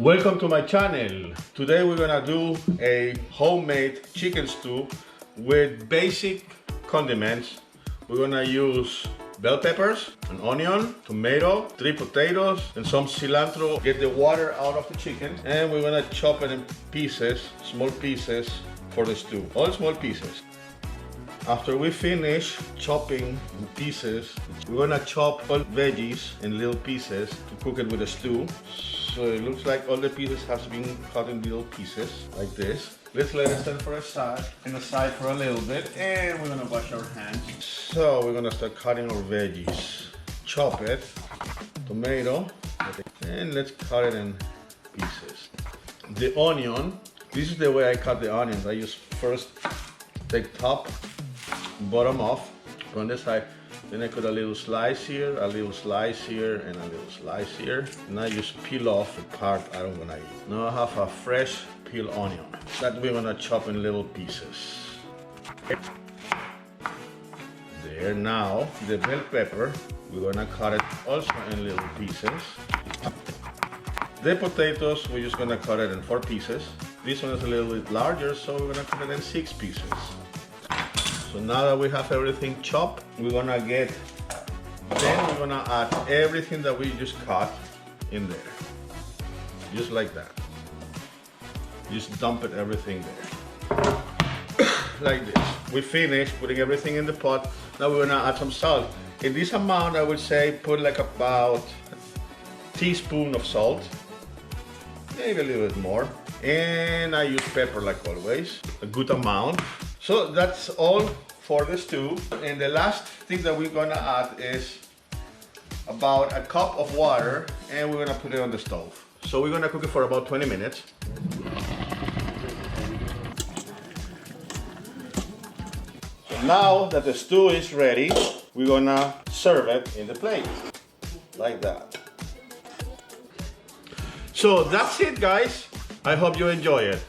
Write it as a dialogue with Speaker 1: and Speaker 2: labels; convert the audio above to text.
Speaker 1: Welcome to my channel. Today we're gonna do a homemade chicken stew with basic condiments. We're gonna use bell peppers, an onion, tomato, 3 potatoes, and some cilantro. Get the water out of the chicken, and we're gonna chop it in pieces, small pieces for the stew, all small pieces. After we finish chopping in pieces, we're gonna chop all veggies in little pieces to cook it with the stew. So it looks like all the pieces have been cut in little pieces, like this. Let's let it stand for aside for a little bit, and we're gonna wash our hands. So we're gonna start cutting our veggies. Chop it, tomato, and let's cut it in pieces. The onion, this is the way I cut the onions. I just first take top, bottom off, on this side. Then I cut a little slice here, a little slice here, and a little slice here. And I just peel off the part I don't wanna eat. Now I have a fresh peeled onion that we're gonna chop in little pieces. There, now the bell pepper, we're gonna cut it also in little pieces. The potatoes, we're just gonna cut it in 4 pieces. This one is a little bit larger, so we're gonna cut it in 6 pieces. So now that we have everything chopped, we're gonna add everything that we just cut in there. Just like that. Just dump it everything there. Like this. We finished putting everything in the pot. Now we're gonna add some salt. In this amount, I would say put like about a teaspoon of salt. Maybe a little bit more. And I use pepper like always, a good amount. So that's all for the stew. And the last thing that we're gonna add is about a cup of water, and we're gonna put it on the stove. So we're gonna cook it for about 20 minutes. So now that the stew is ready, we're gonna serve it in the plate, like that. So that's it, guys. I hope you enjoy it.